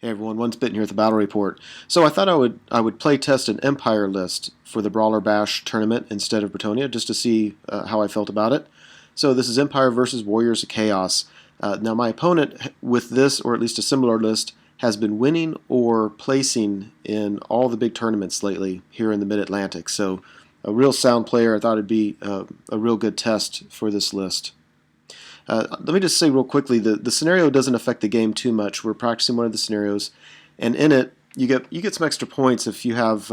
Hey everyone, One Spitting here at the Battle Report. So I thought I would play test an Empire list for the Brawler Bash tournament instead of Bretonia, just to see how I felt about it. So this is Empire versus Warriors of Chaos. Now my opponent with this, or at least a similar list, has been winning or placing in all the big tournaments lately here in the Mid-Atlantic. So a real sound player. I thought it'd be a real good test for this list. Let me just say real quickly, the scenario doesn't affect the game too much. We're practicing one of the scenarios, and in it you get some extra points if you have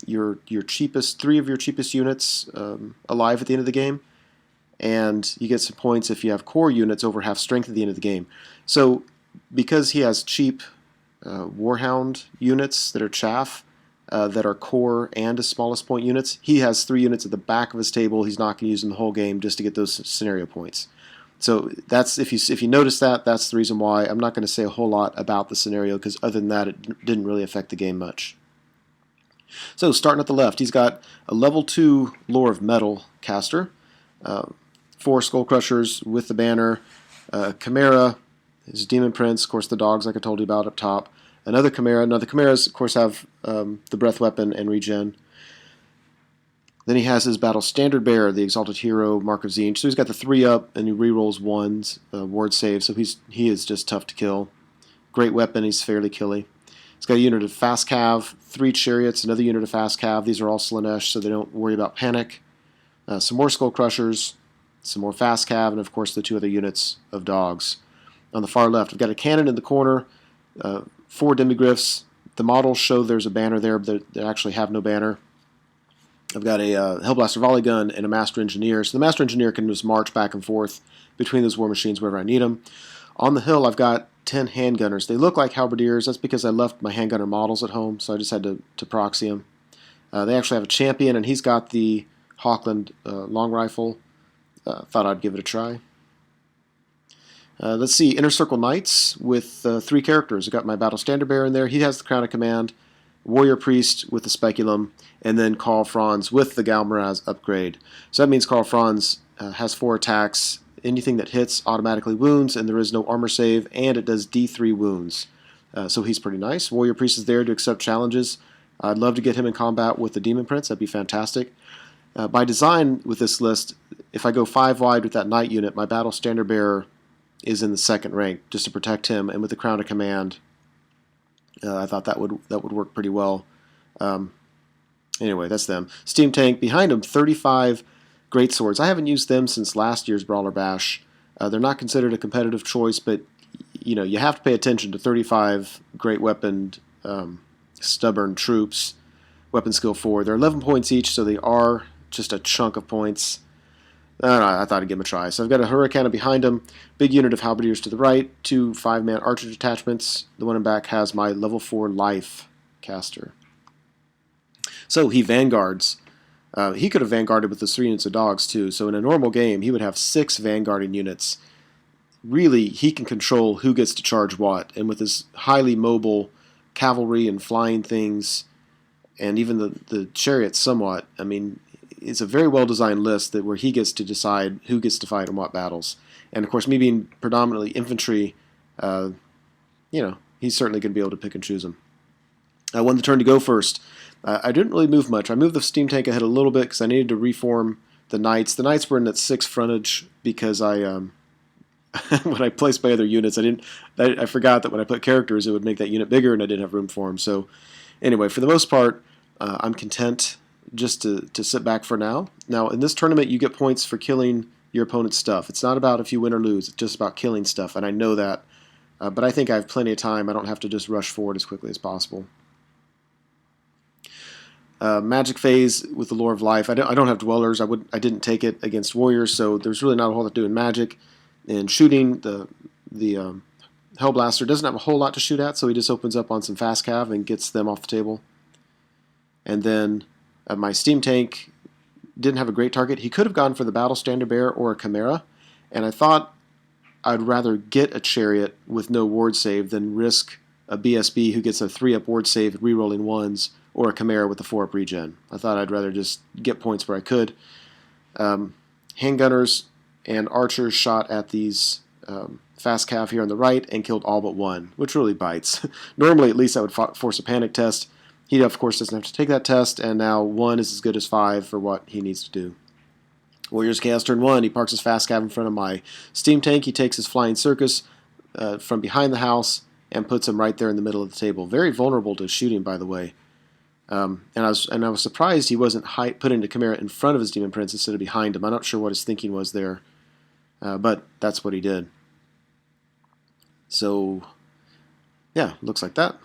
your cheapest three of your cheapest units alive at the end of the game, and you get some points if you have core units over half strength at the end of the game. So because he has cheap Warhound units that are chaff, that are core and his smallest point units, he has 3 units at the back of his table he's not going to use in the whole game just to get those scenario points. So that's if you notice that, that's the reason why. I'm not going to say a whole lot about the scenario because other than that, it didn't really affect the game much. So starting at the left, he's got a level 2 Lore of Metal caster, 4 Skull Crushers with the banner, Chimera, his Demon Prince, of course the dogs like I told you about up top, another Chimera. Now the Chimeras of course have the Breath Weapon and regen. Then he has his Battle Standard Bearer, the Exalted Hero, Mark of Zinj. So he's got the 3-up, and he rerolls 1s, ward save, so he is just tough to kill. Great weapon, he's fairly killy. He's got a unit of Fast Cav, 3 Chariots, another unit of Fast Cav. These are all Slaanesh, so they don't worry about panic. Some more Skull Crushers, some more Fast Cav, and of course the 2 other units of dogs. On the far left, we've got a cannon in the corner, 4 Demigryphs. The models show there's a banner there, but they actually have no banner. I've got a Hellblaster volley gun and a Master Engineer. So the Master Engineer can just march back and forth between those war machines wherever I need them. On the hill, I've got 10 handgunners. They look like halberdiers. That's because I left my handgunner models at home, so I just had to proxy them. They actually have a champion, and he's got the Hawkland long rifle. Thought I'd give it a try. Let's see, Inner Circle Knights with 3 characters. I've got my Battle Standard Bearer in there. He has the Crown of Command. Warrior Priest with the Speculum, and then Karl Franz with the Galmaraz upgrade. So that means Karl Franz has 4 attacks. Anything that hits automatically wounds, and there is no armor save, and it does D3 wounds. So he's pretty nice. Warrior Priest is there to accept challenges. I'd love to get him in combat with the Demon Prince. That'd be fantastic. By design with this list, if I go 5 wide with that Knight unit, my Battle Standard Bearer is in the 2nd rank, just to protect him, and with the Crown of Command, I thought that would work pretty well. Anyway, that's them. Steam Tank behind them, 35 Great Swords. I haven't used them since last year's Brawler Bash. They're not considered a competitive choice, but you have to pay attention to 35 great weaponed, stubborn troops. Weapon skill 4. They're 11 points each, so they are just a chunk of points. I thought I'd give them a try. So I've got a Hurricane behind him, big unit of Halberdiers to the right, 2 5-man archer detachments. The one in back has my level 4 life caster. So he vanguards. He could have vanguarded with those 3 units of dogs too. So in a normal game, he would have 6 vanguarding units. Really, he can control who gets to charge what. And with his highly mobile cavalry and flying things, and even the chariots somewhat, I mean, it's a very well-designed list where he gets to decide who gets to fight in what battles. And, of course, me being predominantly infantry, he's certainly going to be able to pick and choose them. I won the turn to go first. I didn't really move much. I moved the steam tank ahead a little bit because I needed to reform the knights. The knights were in that 6 frontage because I when I placed my other units, I forgot that when I put characters, it would make that unit bigger, and I didn't have room for them. So, anyway, for the most part, I'm content just to sit back for now. Now, in this tournament, you get points for killing your opponent's stuff. It's not about if you win or lose. It's just about killing stuff, and I know that. But I think I have plenty of time. I don't have to just rush forward as quickly as possible. Magic phase with the Lore of Life. I don't have Dwellers. I didn't take it against Warriors, so there's really not a whole lot to do in Magic. And shooting, the Hellblaster doesn't have a whole lot to shoot at, so he just opens up on some Fast Cav and gets them off the table. And then my Steam Tank didn't have a great target. He could have gone for the Battle Standard Bearer or a Chimera, and I thought I'd rather get a Chariot with no ward save than risk a BSB who gets a 3-up ward save at rerolling 1s, or a Chimera with a 4-up regen. I thought I'd rather just get points where I could. Handgunners and archers shot at these fast cav here on the right and killed all but one, which really bites. Normally, at least I would force a panic test. He, of course, doesn't have to take that test, and now 1 is as good as 5 for what he needs to do. Warriors Chaos turn 1. He parks his fast cav in front of my steam tank. He takes his flying circus from behind the house and puts him right there in the middle of the table. Very vulnerable to shooting, by the way. And I was surprised he wasn't putting the Chimera in front of his Demon Prince instead of behind him. I'm not sure what his thinking was there, but that's what he did. So, yeah, looks like that.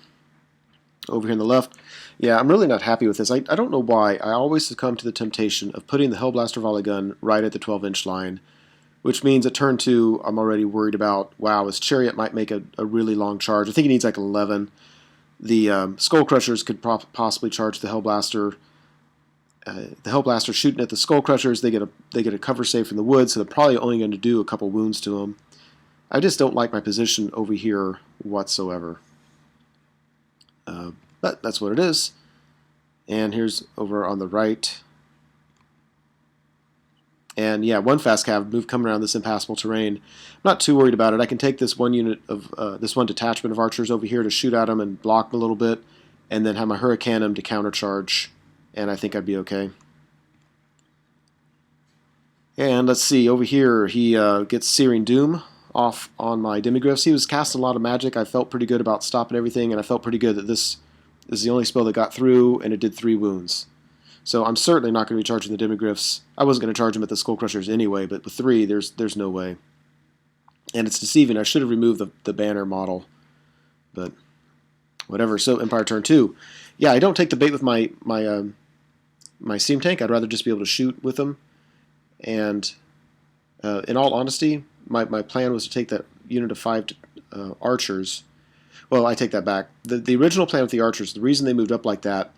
Over here on the left, yeah, I'm really not happy with this. I don't know why. I always succumb to the temptation of putting the Hellblaster volley gun right at the 12-inch line, which means at turn 2, I'm already worried about, wow, his Chariot might make a really long charge. I think he needs like 11. The Skull Crushers could possibly charge the Hellblaster. The Hellblaster shooting at the Skull Crushers, they get a cover save from the wood, so they're probably only going to do a couple wounds to them. I just don't like my position over here whatsoever. But that's what it is. And here's over on the right. And yeah, 1 fast cav move coming around this impassable terrain. I'm not too worried about it. I can take this 1 unit of this 1 detachment of archers over here to shoot at them and block them a little bit, and then have my Hurricanum to countercharge, and I think I'd be okay. And let's see, over here he gets Searing Doom off on my Demigryphs. He was casting a lot of magic. I felt pretty good about stopping everything, and I felt pretty good that this is the only spell that got through, and it did 3 wounds. So I'm certainly not going to be charging the Demigryphs. I wasn't going to charge them at the Skull Crushers anyway, but with 3, there's no way. And it's deceiving. I should have removed the banner model, but whatever. So Empire turn 2. Yeah, I don't take the bait with my steam tank. I'd rather just be able to shoot with them. And in all honesty, my plan was to take that unit of 5 archers. Well, I take that back. The original plan with the archers, the reason they moved up like that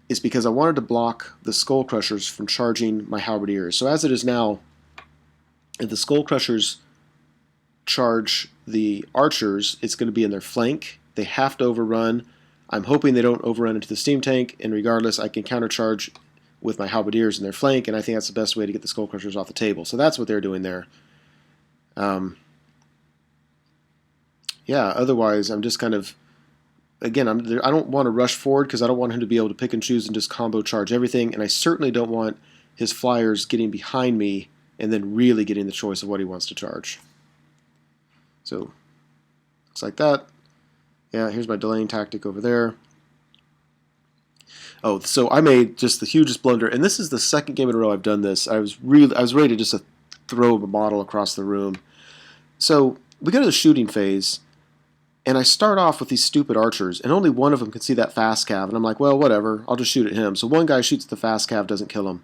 is because I wanted to block the Skull Crushers from charging my Halberdiers. So as it is now, if the Skull Crushers charge the archers, it's going to be in their flank. They have to overrun. I'm hoping they don't overrun into the steam tank, and regardless, I can countercharge with my Halberdiers in their flank, and I think that's the best way to get the Skull Crushers off the table. So that's what they're doing there. Yeah, otherwise, I'm just kind of, again, I don't want to rush forward because I don't want him to be able to pick and choose and just combo charge everything, and I certainly don't want his flyers getting behind me and then really getting the choice of what he wants to charge. So, looks like that. Yeah, here's my delaying tactic over there. Oh, so I made just the hugest blunder, and this is the 2nd game in a row I've done this. I was ready to just throw a model across the room. So we go to the shooting phase, and I start off with these stupid archers, and only one of them can see that fast cav, and I'm like, well, whatever, I'll just shoot at him. So one guy shoots the fast cav, doesn't kill him.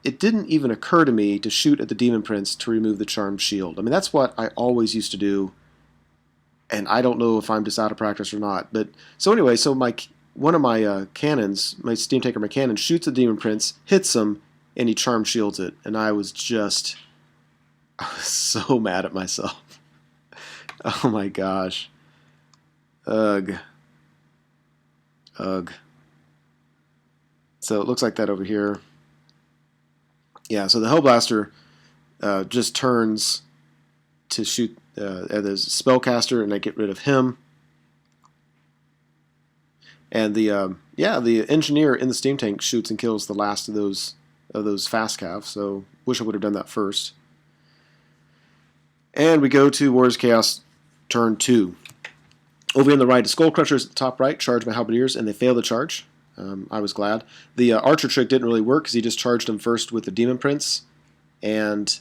It didn't even occur to me to shoot at the Demon Prince to remove the Charmed Shield. I mean, that's what I always used to do, and I don't know if I'm just out of practice or not. But so anyway, so one of my cannons, my steam tanker, my cannon, shoots the Demon Prince, hits him, and he Charmed Shields it, and I was so mad at myself. Oh my gosh. Ugh. Ugh. So it looks like that over here. Yeah, so the Hellblaster just turns to shoot at the Spellcaster, and I get rid of him. And the Engineer in the steam tank shoots and kills the last of those fast cav. So wish I would have done that first. And we go to Warriors Chaos turn 2. Over on the right, the Skull Crushers at the top right charge my Halberdiers, and they fail the charge. I was glad. The Archer trick didn't really work because he just charged him first with the Demon Prince, and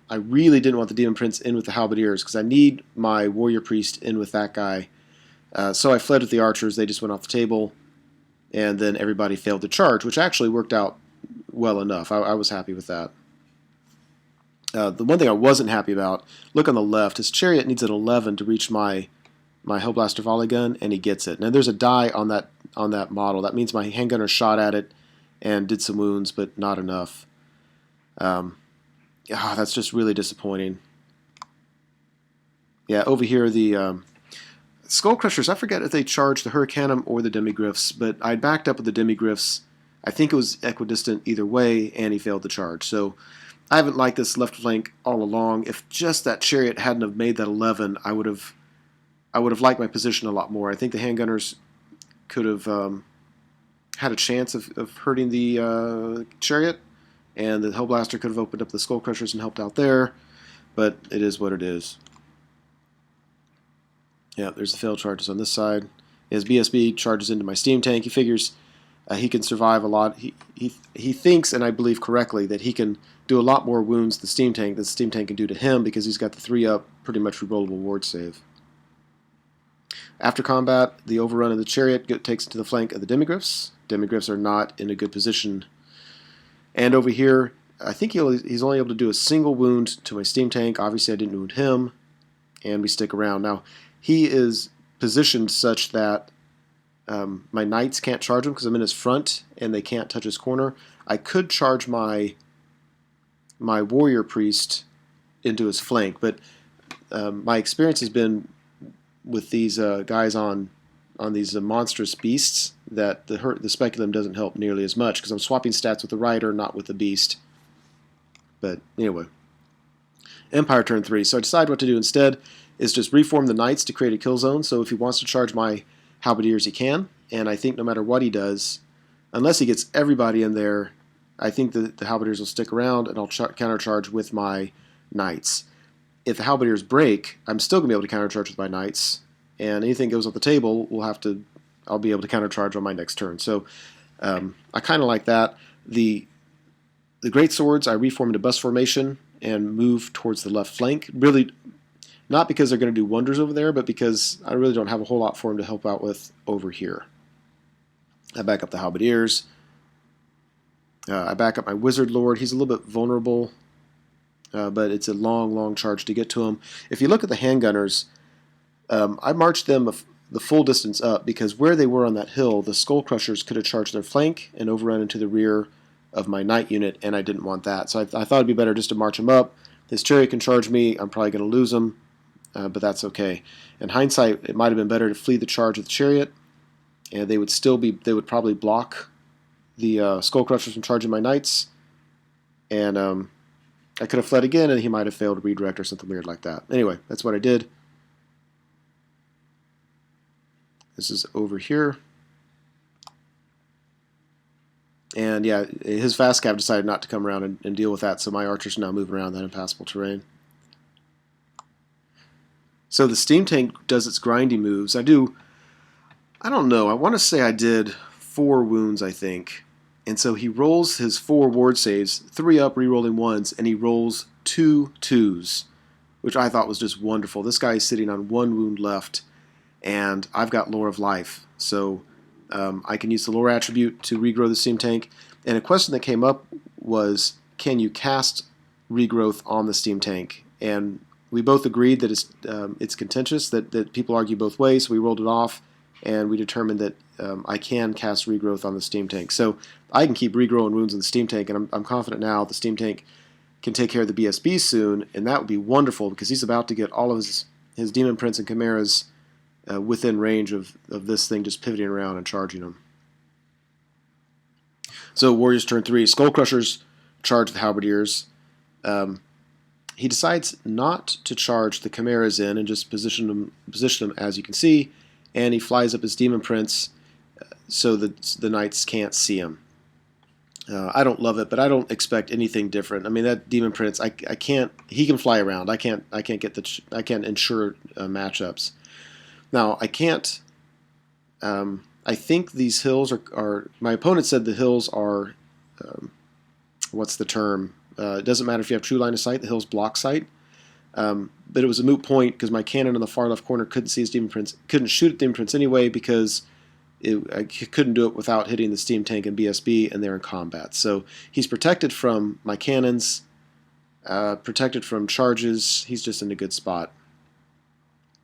I really didn't want the Demon Prince in with the Halberdiers because I need my Warrior Priest in with that guy. So I fled with the Archers. They just went off the table, and then everybody failed the charge, which actually worked out well enough. I was happy with that. The one thing I wasn't happy about, look on the left, his Chariot needs an 11 to reach my Hellblaster volley gun, and he gets it. Now there's a die on that model. That means my handgunner shot at it and did some wounds, but not enough. That's just really disappointing. Yeah, over here the Skull Crushers, I forget if they charged the Hurricanum or the Demigryphs, but I backed up with the Demigryphs. I think it was equidistant either way, and he failed the charge. So I haven't liked this left flank all along. If just that chariot hadn't have made that 11, I would have liked my position a lot more. I think the handgunners could have had a chance of hurting the chariot, and the Hellblaster could have opened up the Skull Crushers and helped out there, but it is what it is. Yeah, there's the failed charges on this side. His BSB charges into my steam tank. He figures he can survive a lot. He thinks, and I believe correctly, that he can do a lot more wounds to the steam tank than the steam tank can do to him because he's got the 3-up, pretty much rerollable ward save. After combat, the overrun of the chariot takes it to the flank of the demigryphs. Demigryphs are not in a good position. And over here, I think he's only able to do a single wound to my steam tank. Obviously, I didn't wound him, and we stick around. Now, he is positioned such that my knights can't charge him because I'm in his front, and they can't touch his corner. I could charge my warrior priest into his flank, but my experience has been with these guys on these monstrous beasts that the speculum doesn't help nearly as much because I'm swapping stats with the rider, not with the beast. But anyway, Empire turn 3. So I decide what to do instead is just reform the knights to create a kill zone. So if he wants to charge my halberdiers, he can. And I think no matter what he does, unless he gets everybody in there, I think the halberdiers will stick around, and I'll countercharge with my knights. If the halberdiers break, I'm still going to be able to countercharge with my knights, and anything goes off the table, I'll be able to countercharge on my next turn. So I kind of like that. The great swords, I reform into bus formation and move towards the left flank. Really, not because they're going to do wonders over there, but because I really don't have a whole lot for him to help out with over here. I back up the halberdiers. I back up my wizard lord. He's a little bit vulnerable. But it's a long, long charge to get to him. If you look at the handgunners, I marched them the full distance up because where they were on that hill, the Skull Crushers could have charged their flank and overrun into the rear of my knight unit, and I didn't want that. So I thought it'd be better just to march him up. His chariot can charge me. I'm probably going to lose him, but that's okay. In hindsight, it might have been better to flee the charge of the chariot, and they would probably block the Skull Crushers from charging my knights, and I could have fled again, and he might have failed to redirect or something weird like that. Anyway, that's what I did. This is over here. And yeah, his fast cav decided not to come around and deal with that, so my archers are now moving around that impassable terrain. So the steam tank does its grindy moves. I don't know, I want to say I did 4 wounds, I think. And so he rolls his 4 ward saves, 3 up, re-rolling 1s, and he rolls 2 2s, which I thought was just wonderful. This guy is sitting on 1 wound left, and I've got Lore of Life. So I can use the Lore attribute to regrow the steam tank. And a question that came up was, can you cast regrowth on the steam tank? And we both agreed that it's contentious, that people argue both ways, so we rolled it off, and we determined that I can cast regrowth on the steam tank. So I can keep regrowing wounds in the steam tank, and I'm confident now the steam tank can take care of the BSB soon, and that would be wonderful because he's about to get all of his Demon Prince and Chimeras within range of this thing just pivoting around and charging him. So Warriors turn 3. Skull Crushers charge the Halberdiers. He decides not to charge the Chimeras in and just position them as you can see, and he flies up his Demon Prince so that the Knights can't see him. I don't love it, but I don't expect anything different. I mean, that Demon Prince, I can't. He can fly around. I can't ensure matchups. Now I can't. I think these hills are. My opponent said the hills are. What's the term? It doesn't matter if you have true line of sight. The hills block sight. But it was a moot point because my cannon in the far left corner couldn't see his Demon Prince. Couldn't shoot at Demon Prince anyway because I couldn't do it without hitting the steam tank and BSB, and they're in combat. So he's protected from my cannons, protected from charges. He's just in a good spot.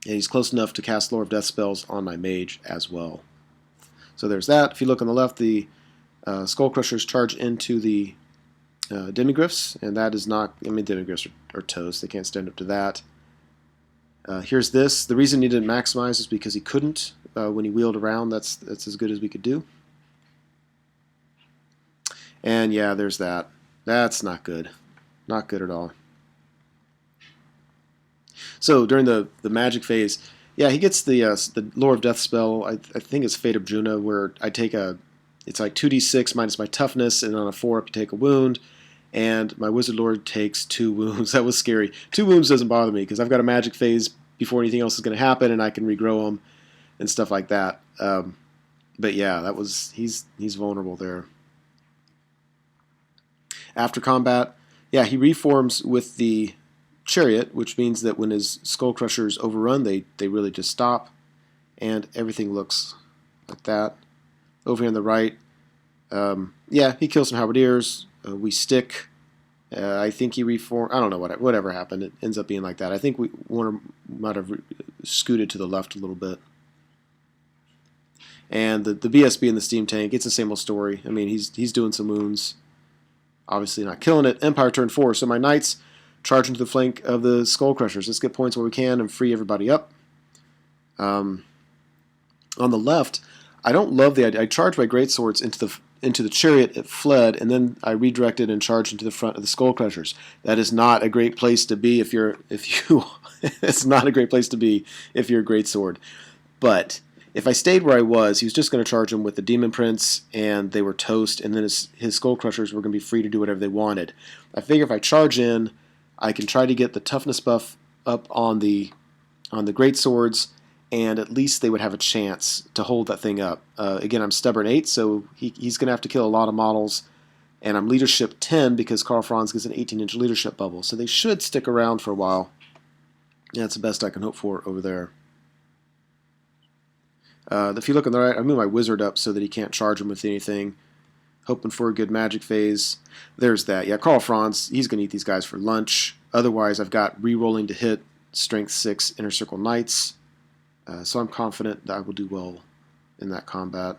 And he's close enough to cast Lore of Death spells on my mage as well. So there's that. If you look on the left, the Skull Crushers charge into the Demigryphs, and that is not... I mean, Demigryphs are toast. They can't stand up to that. Here's this. The reason he didn't maximize is because he couldn't. When he wheeled around, that's as good as we could do. And yeah, there's that. That's not good. Not good at all. So during the magic phase, yeah, he gets the Lore of Death spell. I think it's Fate of Juna, where I take it's like 2d6 minus my toughness, and on a 4 up you take a wound. And my Wizard Lord takes 2 wounds. That was scary. 2 wounds doesn't bother me because I've got a magic phase before anything else is going to happen, and I can regrow them and stuff like that. But yeah, that was he's vulnerable there. After combat, yeah, he reforms with the Chariot, which means that when his Skull Crushers overrun, they really just stop, and everything looks like that. Over here on the right, yeah, he kills some Halberdiers. We stick. I think he reformed. I don't know whatever happened. It ends up being like that. I think Warner might have scooted to the left a little bit. And the BSB in the steam tank, it's the same old story. I mean, he's doing some wounds. Obviously not killing it. Empire turn 4. So my knights charge into the flank of the Skull Crushers. Let's get points where we can and free everybody up. On the left, I don't love the idea. I charged my greatswords into the Chariot. It fled, and then I redirected and charged into the front of the Skull Crushers. That is not a great place to be if you. It's not a great place to be if you're a greatsword. But if I stayed where I was, he was just going to charge him with the Demon Prince, and they were toast, and then his Skull Crushers were going to be free to do whatever they wanted. I figure if I charge in, I can try to get the toughness buff up on the greatswords, and at least they would have a chance to hold that thing up. Again, I'm stubborn 8, so he's going to have to kill a lot of models, and I'm leadership 10 because Karl Franz gets an 18-inch leadership bubble, so they should stick around for a while. Yeah, that's the best I can hope for over there. If you look on the right, I move my wizard up so that he can't charge him with anything. Hoping for a good magic phase. There's that. Yeah, Karl Franz, he's going to eat these guys for lunch. Otherwise, I've got re-rolling to hit Strength 6 Inner Circle Knights. So I'm confident that I will do well in that combat.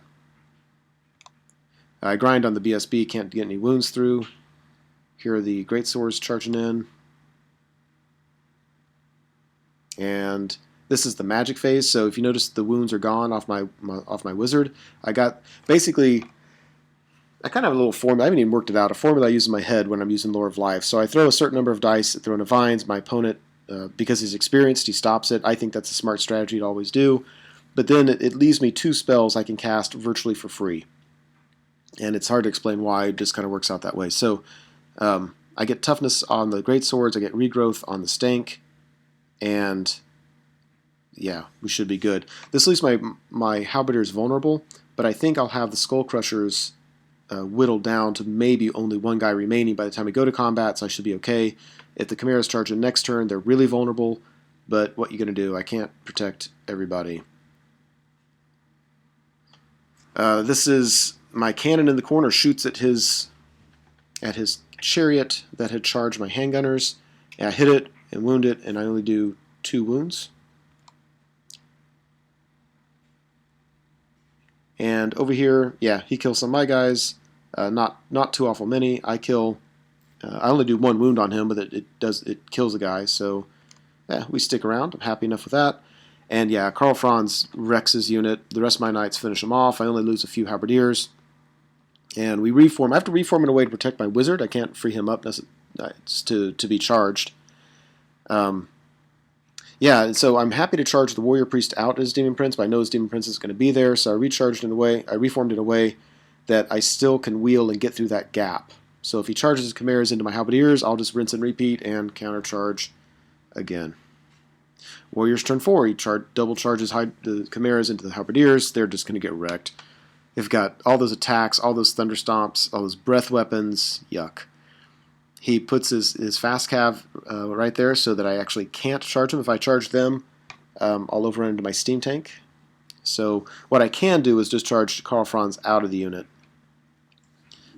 I grind on the BSB, can't get any wounds through. Here are the greatswords charging in. And this is the magic phase, so if you notice the wounds are gone off my wizard. I got basically, I kind of have a little formula. I haven't even worked it out. A formula I use in my head when I'm using Lore of Life. So I throw a certain number of dice, throw in a vines. My opponent, because he's experienced, he stops it. I think that's a smart strategy to always do. But then it leaves me 2 spells I can cast virtually for free. And it's hard to explain why. It just kind of works out that way. So I get toughness on the greatswords. I get regrowth on the stank. And yeah, we should be good. This leaves my Halberdiers vulnerable, but I think I'll have the Skull Crushers whittled down to maybe only 1 guy remaining by the time we go to combat, so I should be okay. If the Chimeras charge in next turn, they're really vulnerable, but what are you going to do? I can't protect everybody. This is my cannon in the corner shoots at his chariot that had charged my handgunners. And I hit it and wound it, and I only do 2 wounds. And over here, yeah, he kills some of my guys. Not too awful many. I only do 1 wound on him, but it kills the guy. So yeah, we stick around. I'm happy enough with that. And yeah, Karl Franz wrecks his unit. The rest of my knights finish him off. I only lose a few Halberdiers. And we reform. I have to reform in a way to protect my wizard. I can't free him up to be charged. Yeah, and so I'm happy to charge the Warrior Priest out as Demon Prince, but I know his Demon Prince is going to be there, so I reformed in a way that I still can wheel and get through that gap. So if he charges his Chimeras into my Halberdiers, I'll just rinse and repeat and countercharge again. Warriors turn 4, he double charges the Chimeras into the Halberdiers, they're just going to get wrecked. They've got all those attacks, all those thunder stomps, all those breath weapons, yuck. He puts his fast cav right there so that I actually can't charge him. If I charge them, I'll overrun into my steam tank. So what I can do is just charge Karl Franz out of the unit.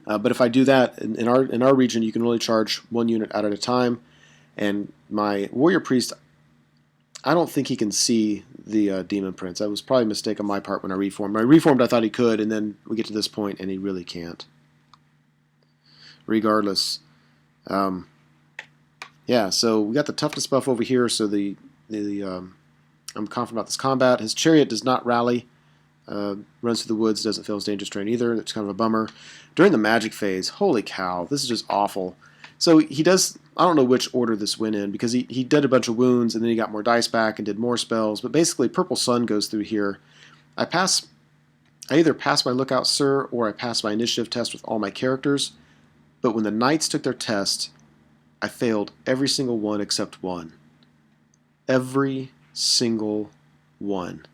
But if I do that, in our region, you can only charge 1 unit out at a time. And my Warrior Priest, I don't think he can see the Demon Prince. That was probably a mistake on my part when I reformed. When I reformed, I thought he could, and then we get to this point, and he really can't. Regardless. Yeah, so we got the toughness buff over here, so I'm confident about this combat. His chariot does not rally, runs through the woods, doesn't fail his dangerous terrain either. That's kind of a bummer. During the magic phase, holy cow, this is just awful. So he does, I don't know which order this went in, because he did a bunch of wounds, and then he got more dice back and did more spells, but basically Purple Sun goes through here. I either pass my Lookout Sir, or I pass my initiative test with all my characters, but when the Knights took their test, I failed every single one except one. Every single one.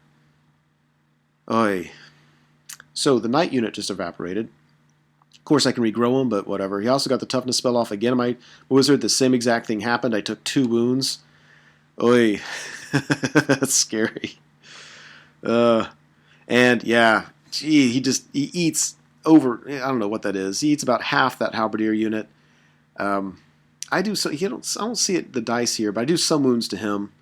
Oy. So the Knight unit just evaporated. Of course, I can regrow him, but whatever. He also got the toughness spell off again on my wizard. The same exact thing happened. I took 2 wounds. Oy. That's scary. And yeah, gee, he eats over, I don't know what that is. He eats about half that halberdier unit. I don't see it, the dice here, but I do some wounds to him.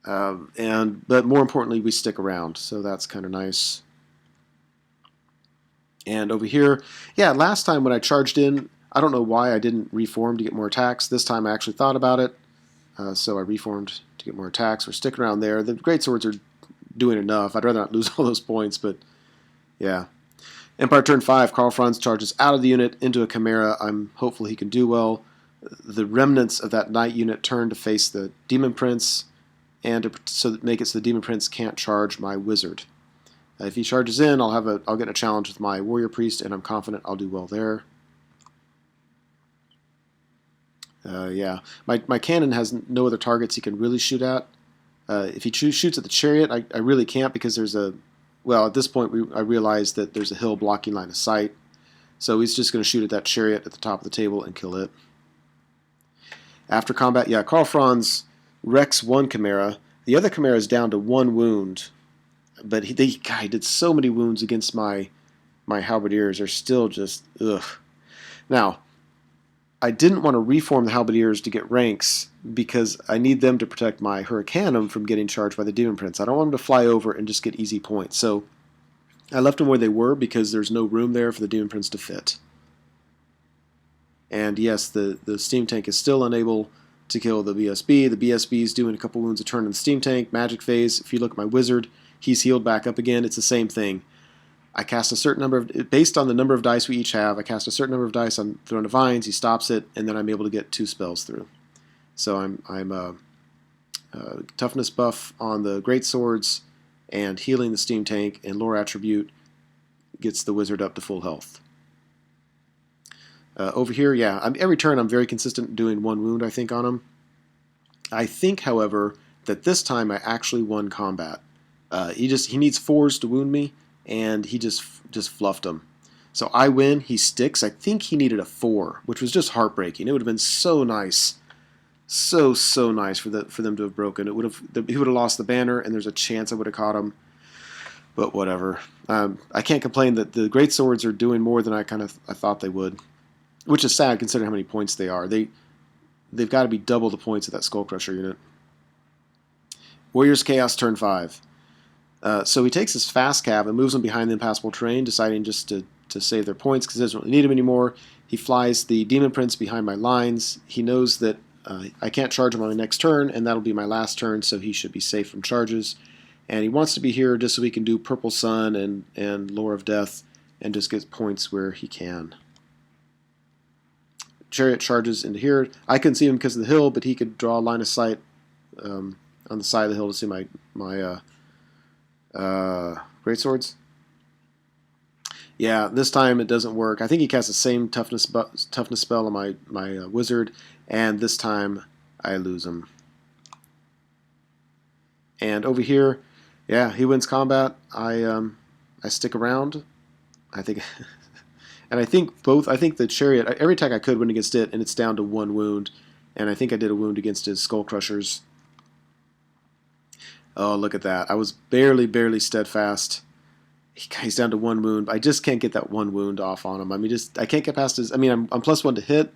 But more importantly, we stick around, so that's kind of nice. And over here, yeah, last time when I charged in, I don't know why I didn't reform to get more attacks. This time I actually thought about it, so I reformed to get more attacks. We're sticking around there. The greatswords are doing enough. I'd rather not lose all those points, but yeah. Empire turn 5, Karl Franz charges out of the unit into a Chimera. I'm hopeful he can do well. The remnants of that Knight unit turn to face the Demon Prince, and so make it so the Demon Prince can't charge my wizard. If he charges in, I'll get a challenge with my Warrior Priest, and I'm confident I'll do well there. Yeah, my cannon has no other targets he can really shoot at. If he shoots at the chariot, I really can't, because there's at this point I realized that there's a hill blocking line of sight. So he's just going to shoot at that chariot at the top of the table and kill it. After combat, yeah, Karl Franz wrecks one Chimera. The other Chimera is down to 1 wound. But he did so many wounds against my halberdiers. They're still just, ugh. Now, I didn't want to reform the halberdiers to get ranks, because I need them to protect my Hurricanum from getting charged by the Demon Prince. I don't want them to fly over and just get easy points. So I left them where they were, because there's no room there for the Demon Prince to fit. And yes, the steam tank is still unable to kill the BSB. The BSB is doing a couple wounds a turn in the steam tank. Magic phase, if you look at my wizard, he's healed back up again. It's the same thing. I cast a certain number of, based on the number of dice we each have, I cast a certain number of dice on Throne of Vines, he stops it, and then I'm able to get 2 spells through. So I'm toughness buff on the great swords, and healing the steam tank, and lore attribute gets the wizard up to full health. Over here, yeah, every turn I'm very consistent doing 1 wound, I think, on him. I think, however, that this time I actually won combat. He needs 4s to wound me, and he just fluffed them. So I win, he sticks. I think he needed a 4, which was just heartbreaking. It would have been so nice, so nice for them to have broken. He would have lost the banner, and there's a chance I would have caught him. But whatever. I can't complain that the great swords are doing more than I thought they would, which is sad considering how many points they are. They've got to be double the points of that Skullcrusher unit. Warriors Chaos turn 5. So he takes his fast cab and moves them behind the impassable terrain, deciding just to save their points because he doesn't really need them anymore. He flies the Demon Prince behind my lines. He knows that I can't charge him on the next turn, and that'll be my last turn, so he should be safe from charges. And he wants to be here just so he can do Purple Sun and Lore of Death and just get points where he can. Chariot charges into here. I couldn't see him because of the hill, but he could draw a line of sight on the side of the hill to see my greatswords. Yeah, this time it doesn't work. I think he casts the same toughness spell on my wizard, and this time I lose him. And over here, yeah, he wins combat. I stick around. I think, and I think the chariot. Every attack I could went against it, and it's down to 1 wound. And I think I did a wound against his skull crushers. Oh, look at that! I was barely steadfast. He's down to 1 wound. I just can't get that 1 wound off on him. I mean, I can't get past his. I mean, I'm +1 to hit.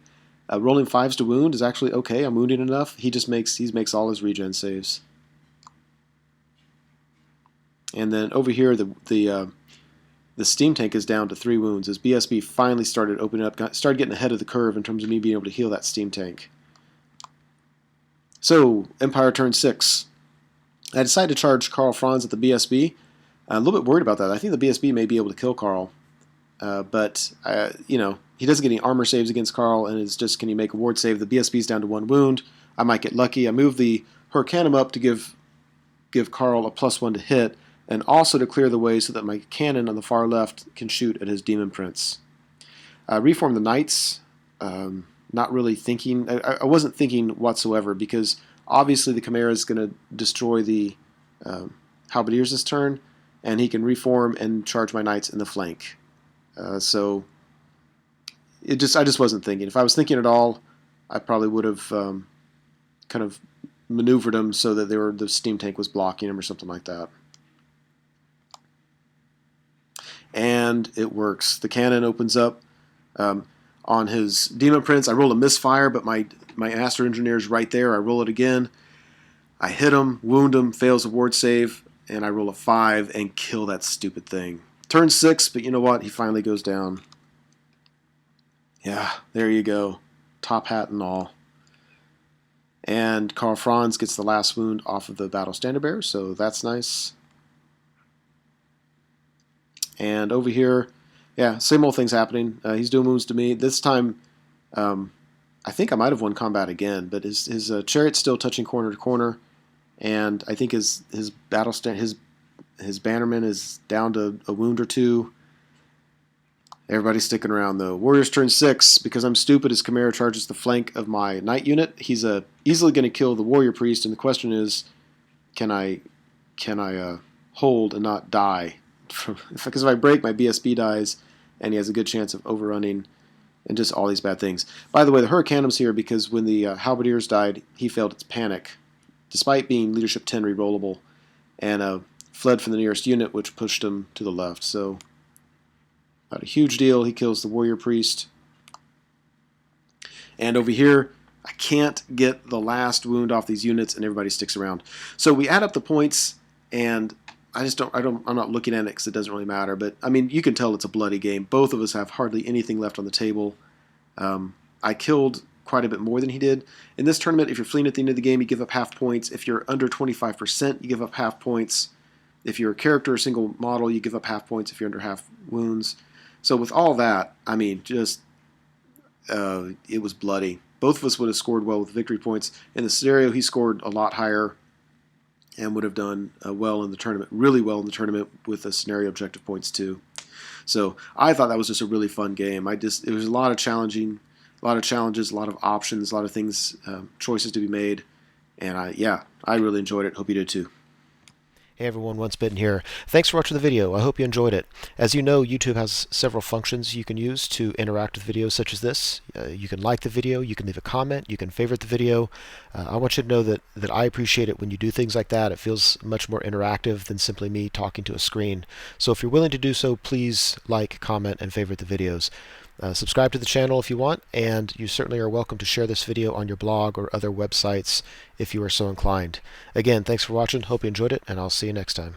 Rolling 5s to wound is actually okay. I'm wounding enough. He makes all his regen saves. And then over here, the steam tank is down to 3 wounds as BSB finally started opening up, started getting ahead of the curve in terms of me being able to heal that steam tank. So Empire turn 6. I decided to charge Karl Franz at the BSB. I'm a little bit worried about that. I think the BSB may be able to kill Karl. but he doesn't get any armor saves against Carl, and it's just, can you make a ward save? The BSB's down to 1 wound. I might get lucky. I move the Hurricanum up to give Carl a +1 to hit, and also to clear the way so that my cannon on the far left can shoot at his Demon Prince. Reform the Knights. Not really thinking. I wasn't thinking whatsoever, because obviously the Chimera is going to destroy the Halberdiers this turn, and he can reform and charge my Knights in the flank. So I just wasn't thinking. If I was thinking at all, I probably would have kind of maneuvered them so that the steam tank was blocking him or something like that. And it works. The cannon opens up on his Demon Prince. I roll a misfire, but my Astro Engineer is right there. I roll it again. I hit him, wound him, fails a ward save, and I roll a 5 and kill that stupid thing. Turn 6, but you know what? He finally goes down. Yeah, there you go. Top hat and all. And Karl Franz gets the last wound off of the Battle Standard Bearer, so that's nice. And over here, yeah, same old thing's happening. He's doing wounds to me. This time, I think I might have won combat again, but his chariot's still touching corner to corner, and I think his bannerman is down to a wound or 2. Everybody's sticking around though. Warriors turn 6. Because I'm stupid, his Chimera charges the flank of my Knight unit. He's easily going to kill the Warrior Priest, and the question is, can I hold and not die? Because if I break, my BSB dies, and he has a good chance of overrunning, and just all these bad things. By the way, the Hurricanum's here because when the Halberdiers died, he failed its panic, despite being leadership 10 rerollable, and fled from the nearest unit, which pushed him to the left. So, not a huge deal. He kills the Warrior Priest. And over here, I can't get the last wound off these units, and everybody sticks around. So we add up the points, and I'm not looking at it because it doesn't really matter. But I mean, you can tell it's a bloody game. Both of us have hardly anything left on the table. I killed quite a bit more than he did. In this tournament, if you're fleeing at the end of the game, you give up half points. If you're under 25%, you give up half points. If you're a character or single model, you give up half points if you're under half wounds. So with all that, I mean, just it was bloody. Both of us would have scored well with victory points. In the scenario, he scored a lot higher and would have done well in the tournament, really well in the tournament with the scenario objective points too. So I thought that was just a really fun game. It was a lot of challenges, a lot of options, a lot of things, choices to be made, and I really enjoyed it. Hope you did too. Hey everyone, Once Bitten here. Thanks for watching the video. I hope you enjoyed it. As you know, YouTube has several functions you can use to interact with videos such as this. You can like the video, you can leave a comment, you can favorite the video. I want you to know that I appreciate it when you do things like that. It feels much more interactive than simply me talking to a screen. So if you're willing to do so, please like, comment, and favorite the videos. Subscribe to the channel if you want, and you certainly are welcome to share this video on your blog or other websites if you are so inclined. Again, thanks for watching, hope you enjoyed it, and I'll see you next time.